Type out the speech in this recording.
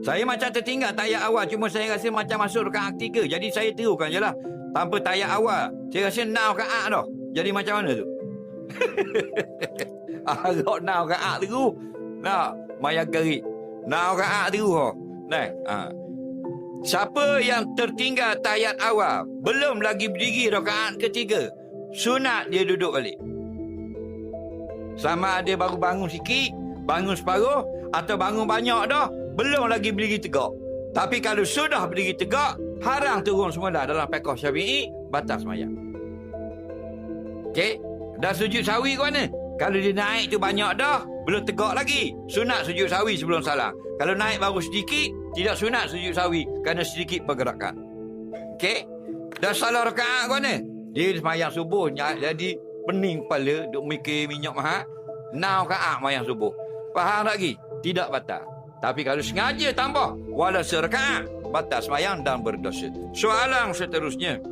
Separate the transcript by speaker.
Speaker 1: Saya macam tertinggal tayat awal, cuma saya rasa macam masuk rakaat ketiga. Jadi saya tirukan je lah. Tanpa tayat awal. Saya rasa 6 rakaat dah. Jadi macam mana tu? Agak 6 rakaat tu. Nak, maya gerik. 6 rakaat tu. Nah, siapa yang tertinggal tayat awal, belum lagi berdiri rakaat ketiga, sunat dia duduk balik. Sama ada baru bangun sikit, bangun separuh, atau bangun banyak dah, belum lagi berdiri tegak. Tapi kalau sudah berdiri tegak, haram turun semula dalam fiqh Syafi'i, batal sembahyang. Okey? Dah sujud sawi ke mana? Kalau dia naik tu banyak dah, belum tegak lagi, sunat sujud sawi sebelum salam. Kalau naik baru sedikit, tidak sunat sujud sawi kerana sedikit pergerakan. Okey? Dah salah rakaat ke mana? Dia sembahyang subuh jadi pening kepala, duk mikir minyak mahal. 6 rakaat sembahyang subuh. Faham tak lagi? Tidak batal. Tapi kalau sengaja tambah, walau serakaat, batal sembahyang dan berdosa. Soalan seterusnya,